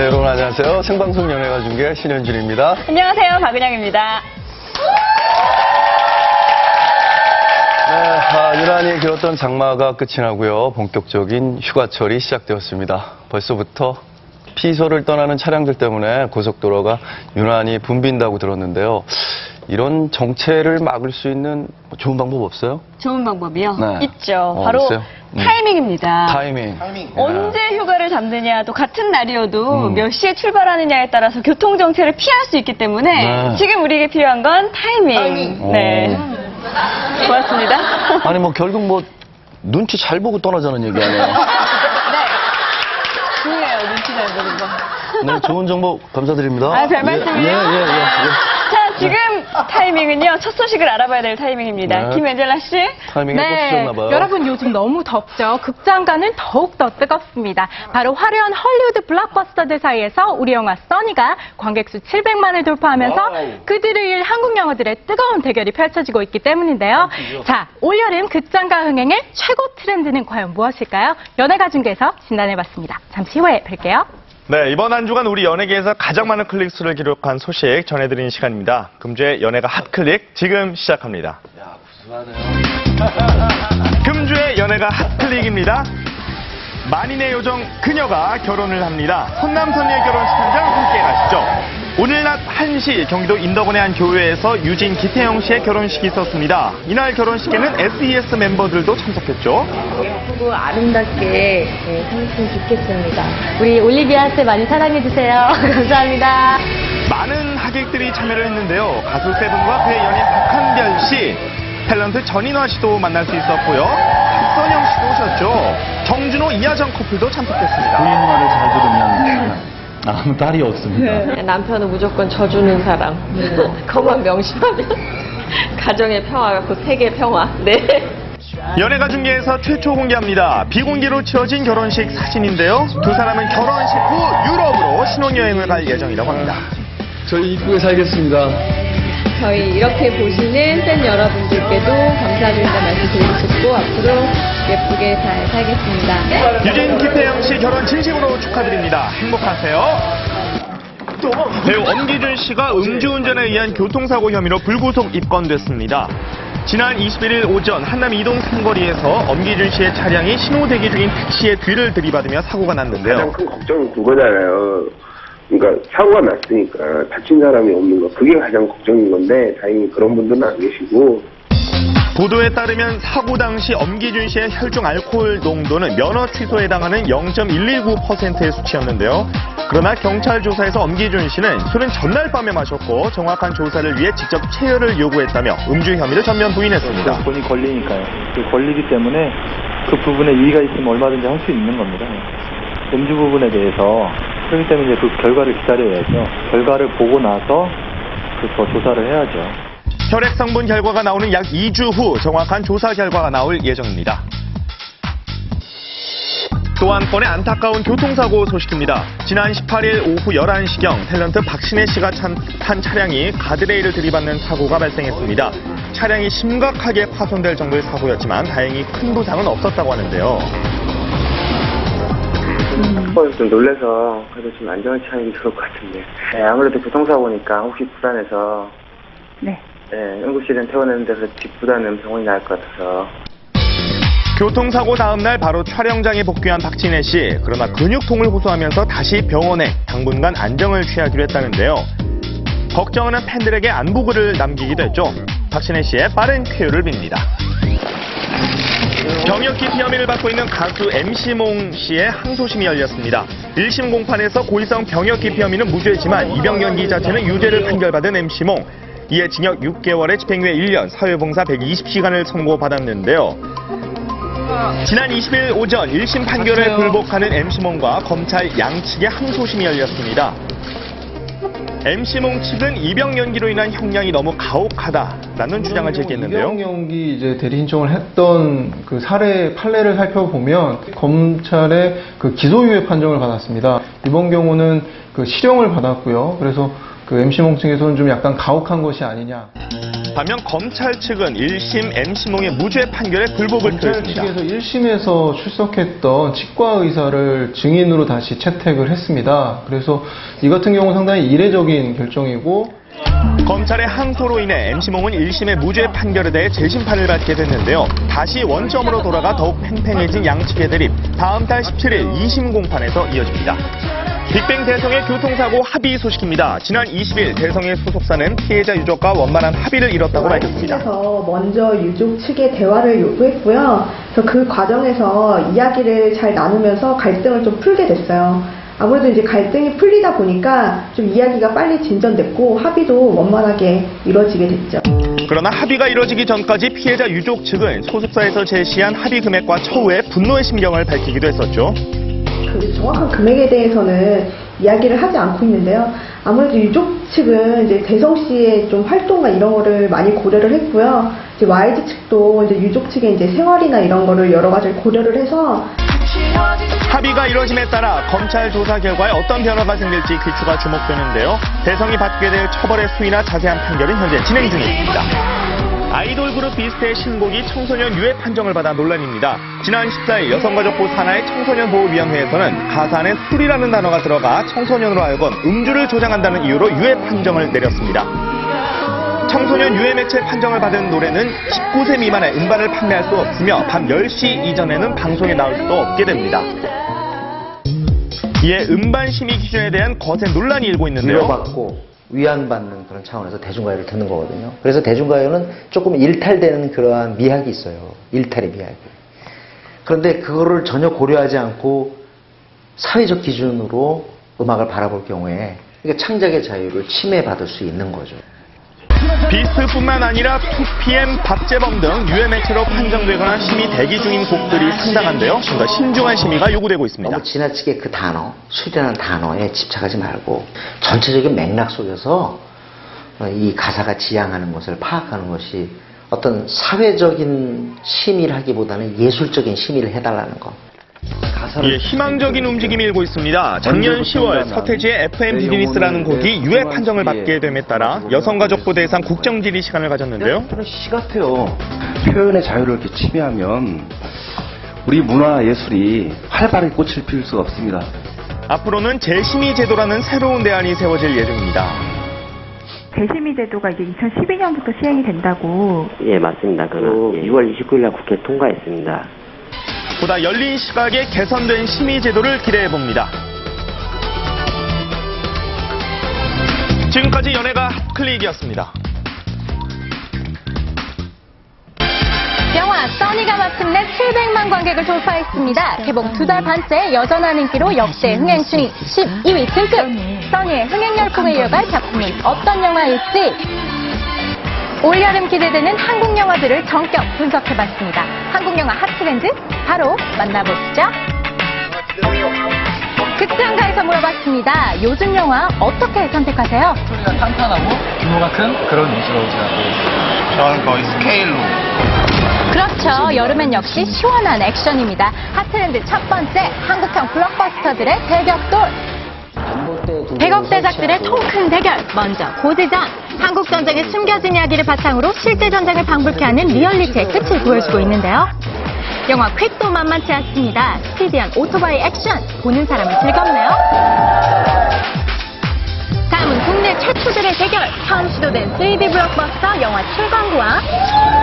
네, 여러분 안녕하세요. 생방송 연예가 중계 신현준입니다. 안녕하세요. 박은영입니다. 네, 유난히 길었던 장마가 끝이 나고요. 본격적인 휴가철이 시작되었습니다. 벌써부터 피서를 떠나는 차량들 때문에 고속도로가 유난히 붐빈다고 들었는데요. 이런 정체를 막을 수 있는 좋은 방법 없어요? 좋은 방법이요? 네. 있죠. 바로 있어요? 타이밍입니다. 타이밍. 언제 휴가를 잡느냐, 또 같은 날이어도 몇 시에 출발하느냐에 따라서 교통정체를 피할 수 있기 때문에 네. 지금 우리에게 필요한 건 타이밍. 네. 고맙습니다. 아니 뭐 결국 뭐 눈치 잘 보고 떠나자는 얘기 아니에요? 네. 중요해요. 눈치 잘 보는 거. 네, 좋은 정보 감사드립니다. 아, 별 말씀을요? 예. 자, 지금 타이밍은요, 첫 소식을 알아봐야 될 타이밍입니다. 네. 김연젤라 씨. 타이밍에 꽂히셨나봐요. 여러분 요즘 너무 덥죠. 극장가는 더욱더 뜨겁습니다. 바로 화려한 헐리우드 블록버스터들 사이에서 우리 영화 써니가 관객 수 700만을 돌파하면서 그들을 이을 한국 영화들의 뜨거운 대결이 펼쳐지고 있기 때문인데요. 자, 올여름 극장가 흥행의 최고 트렌드는 과연 무엇일까요? 연예가 중계에서 진단해봤습니다. 잠시 후에 뵐게요. 네, 이번 한 주간 우리 연예계에서 가장 많은 클릭수를 기록한 소식 전해드리는 시간입니다. 금주의 연예가 핫클릭 지금 시작합니다. 야, 구수하네요. 금주의 연예가 핫클릭입니다. 만인의 요정 그녀가 결혼을 합니다. 선남선녀의 결혼식 현장 함께 가시죠. 오늘 낮 1시 경기도 인덕원의 한 교회에서 유진 기태영 씨의 결혼식이 있었습니다. 이날 결혼식에는 SES 멤버들도 참석했죠. 예쁘고 아름답게 했으면 좋겠습니다. 우리 올리비아 씨 많이 사랑해주세요. 감사합니다. 많은 하객들이 참여를 했는데요. 가수 세븐과 그의 연인 박한별 씨, 탤런트 전인화 씨도 만날 수 있었고요. 박선영 씨도 오셨죠. 정준호, 이하정 커플도 참석했습니다. 부인말을 잘 들으면 아무 딸이 없습니다. 남편은 무조건 져주는 사람. 그것만 명심하면 가정의 평화가 곧 세계 평화. 네. 연예가 중계에서 최초 공개합니다. 비공개로 치러진 결혼식 사진인데요. 두 사람은 결혼식 후 유럽으로 신혼여행을 갈 예정이라고 합니다. 저희 이쁘게 살겠습니다. 저희 이렇게 보시는 팬 여러분들께도 감사드린다는 말씀 드리고 싶고 앞으로 예쁘게 잘 살겠습니다. 유진 기태영 씨 결혼 진심으로 축하드립니다. 행복하세요. 배우 엄기준 씨가 음주운전에 의한 교통사고 혐의로 불구속 입건됐습니다. 지난 21일 오전 한남 이동 삼거리에서 엄기준 씨의 차량이 신호 대기 중인 택시의 뒤를 들이받으며 사고가 났는데요. 가장 큰 걱정은 그거잖아요. 그러니까 사고가 났으니까 다친 사람이 없는 거, 그게 가장 걱정인 건데 다행히 그런 분들은 안 계시고. 보도에 따르면 사고 당시 엄기준 씨의 혈중 알코올 농도는 면허 취소에 해당하는 0.119%의 수치였는데요. 그러나 경찰 조사에서 엄기준 씨는 술은 전날 밤에 마셨고 정확한 조사를 위해 직접 체열을 요구했다며 음주 혐의를 전면 부인했습니다. 돈이 걸리니까요. 그 걸리기 때문에 그 부분에 이의가 있으면 얼마든지 할 수 있는 겁니다. 음주 부분에 대해서 그렇기 때문에 이제 그 결과를 기다려야죠. 결과를 보고 나서 더 조사를 해야죠. 혈액 성분 결과가 나오는 약 2주 후 정확한 조사 결과가 나올 예정입니다. 또 한 건의 안타까운 교통사고 소식입니다. 지난 18일 오후 11시경 탤런트 박신혜 씨가 탄 차량이 가드레일을 들이받는 사고가 발생했습니다. 차량이 심각하게 파손될 정도의 사고였지만 다행히 큰 부상은 없었다고 하는데요. 좀 놀라서 그래도 좀 안전을 취하는 게 좋을 것 같은데. 네, 아무래도 교통사고니까 혹시 불안해서 응급실은 태워내는 데서 뒷부담은 병원이 나을 것 같아서. 교통사고 다음 날 바로 촬영장에 복귀한 박신혜 씨. 그러나 근육통을 호소하면서 다시 병원에 당분간 안정을 취하기로 했다는데요. 걱정하는 팬들에게 안부글을 남기기도 했죠. 박신혜 씨의 빠른 쾌유를 빕니다. 병역 기피 혐의를 받고 있는 가수 MC몽 씨의 항소심이 열렸습니다. 1심 공판에서 고의성 병역 기피 혐의는 무죄지만 입영 연기 자체는 유죄를 판결받은 MC몽. 이에 징역 6개월에 집행유예 1년, 사회봉사 120시간을 선고받았는데요. 지난 20일 오전 1심 판결을 불복하는 MC몽과 검찰 양측의 항소심이 열렸습니다. MC몽 측은 입영 연기로 인한 형량이 너무 가혹하다라는 주장을 제기했는데요. 입영 연기 이제 대리 신청을 했던 그 사례 판례를 살펴보면 검찰의 그 기소유예 판정을 받았습니다. 이번 경우는 그 실형을 받았고요. 그래서 그 MC몽 측에서는 좀 약간 가혹한 것이 아니냐. 반면 검찰 측은 1심 MC몽의 무죄 판결에 불복을 검찰 표했습니다. 측에서 1심에서 출석했던 치과 의사를 증인으로 다시 채택을 했습니다. 그래서 이 같은 경우는 상당히 이례적인 결정이고, 검찰의 항소로 인해 MC몽은 1심의 무죄 판결에 대해 재심판을 받게 됐는데요. 다시 원점으로 돌아가 더욱 팽팽해진 양측의 대립. 다음 달 17일 2심 공판에서 이어집니다. 빅뱅 대성의 교통사고 합의 소식입니다. 지난 20일 대성의 소속사는 피해자 유족과 원만한 합의를 이뤘다고 밝혔습니다. 측에서 먼저 유족 측의 대화를 요구했고요. 그래서 그 과정에서 이야기를 잘 나누면서 갈등을 좀 풀게 됐어요. 아무래도 이제 갈등이 풀리다 보니까 좀 이야기가 빨리 진전됐고 합의도 원만하게 이루어지게 됐죠. 그러나 합의가 이뤄지기 전까지 피해자 유족 측은 소속사에서 제시한 합의 금액과 처우에 분노의 심경을 밝히기도 했었죠. 그 정확한 금액에 대해서는 이야기를 하지 않고 있는데요. 아무래도 유족 측은 이제 대성 씨의 좀 활동과 이런 거를 많이 고려를 했고요. 이제 YG 측도 이제 유족 측의 이제 생활이나 이런 거를 여러 가지를 고려를 해서 합의가 이뤄짐에 따라 검찰 조사 결과에 어떤 변화가 생길지 귀추가 주목되는데요. 대성이 받게 될 처벌의 수위나 자세한 판결은 현재 진행 중에 있습니다. 아이돌 그룹 비스트의 신곡이 청소년 유해 판정을 받아 논란입니다. 지난 14일 여성가족부 산하의 청소년보호위원회에서는 가사 안에 술이라는 단어가 들어가 청소년으로 하여금 음주를 조장한다는 이유로 유해 판정을 내렸습니다. 청소년 유해 매체 판정을 받은 노래는 19세 미만의 음반을 판매할 수 없으며 밤 10시 이전에는 방송에 나올 수도 없게 됩니다. 이에 음반 심의 기준에 대한 거센 논란이 일고 있는데요. 위로받고 위안받는 그런 차원에서 대중가요를 듣는 거거든요. 그래서 대중가요는 조금 일탈되는 그러한 미학이 있어요. 일탈의 미학이. 그런데 그거를 전혀 고려하지 않고 사회적 기준으로 음악을 바라볼 경우에 그러니까 창작의 자유를 침해받을 수 있는 거죠. 비스트뿐만 아니라 2PM, 박재범 등 유해 매체로 판정되거나 심의 대기 중인 곡들이 상당한데요. 좀 더 신중한 심의가 요구되고 있습니다. 너무 지나치게 그 단어, 술이라는 단어에 집착하지 말고 전체적인 맥락 속에서 이 가사가 지향하는 것을 파악하는 것이 어떤 사회적인 심의를 하기보다는 예술적인 심의를 해달라는 것. 예, 희망적인 움직임이 일고 있습니다. 작년 10월 서태지의 FM 비즈니스라는 곡이 유해 판정을 받게 됨에 따라 여성가족부 대상 국정질의 시간을 가졌는데요. 시 같아요. 표현의 자유를 이렇게 침해하면 우리 문화 예술이 활발하게 꽃을 피울 수가 없습니다. 앞으로는 재심의 제도라는 새로운 대안이 세워질 예정입니다. 재심의 제도가 이제 2012년부터 시행이 된다고. 예, 맞습니다. 그럼 6월 29일 날 국회 통과했습니다. 보다 열린 시각에 개선된 심의 제도를 기대해봅니다. 지금까지 연예가 핫클릭이었습니다. 영화 써니가 마침내 700만 관객을 돌파했습니다. 개봉 2달 반째 여전한 인기로 역대 흥행 순위 12위 등극. 써니의 흥행 열풍을 이어갈 작품은 어떤 영화일지. 올여름 기대되는 한국 영화들을 전격 분석해봤습니다. 한국 영화 핫트렌드 바로 만나보시죠. 극장가에서 물어봤습니다. 요즘 영화 어떻게 선택하세요? 스토리가 탄탄하고 규모가 큰 그런 위주로 생각합니다. 저는 거의 스케일로. 그렇죠. 여름엔 역시 시원한 액션입니다. 핫트렌드 첫 번째, 한국형 블록버스터들의 대격돌. 100억대작들의 통 큰 대결. 먼저 고대장. 한국 전쟁의 숨겨진 이야기를 바탕으로 실제 전쟁을 방불케 하는 리얼리티의 끝을 보여주고 있는데요. 영화 퀵도 만만치 않습니다. 스피디한 오토바이 액션. 보는 사람이 즐겁네요. 다음은 국내 최초들의 대결. 처음 시도된 3D 블록버스터 영화 출광구와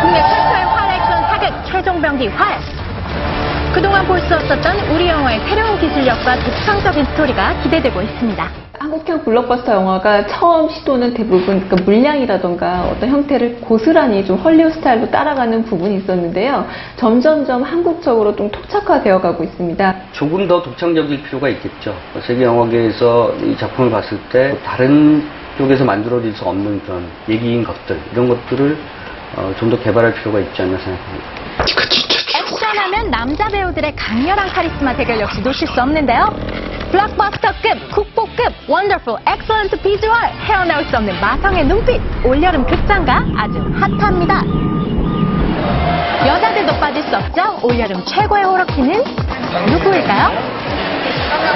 국내 최초의 활 액션 사극 최종병기 활. 그동안 볼 수 없었던 우리 영화의 새로운 기술력과 독창적인 스토리가 기대되고 있습니다. 한국형 블록버스터 영화가 처음 시도는 대부분 그러니까 물량이라던가 어떤 형태를 고스란히 좀 헐리우드 스타일로 따라가는 부분이 있었는데요. 점점점 한국적으로 좀 토착화되어 가고 있습니다. 조금 더 독창적일 필요가 있겠죠. 세계 영화계에서 이 작품을 봤을 때 다른 쪽에서 만들어질 수 없는 그런 얘기인 것들, 이런 것들을 좀 더 개발할 필요가 있지 않나 생각합니다. 액션하면 남자 배우들의 강렬한 카리스마 대결 역시 놓칠 수 없는데요. 블록버스터급, 국보급, 원더풀, 엑설런트 비주얼, 헤어나올 수 없는 마성의 눈빛, 올여름 극장가 아주 핫합니다. 여자들도 빠질 수 없죠? 올여름 최고의 호러키는 누구일까요?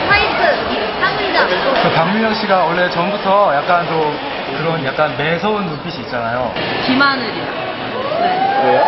화이트, 상의자. 박민영 씨가 원래 전부터 약간 좀 그런 약간 매서운 눈빛이 있잖아요. 김하늘이요. 네. 왜요?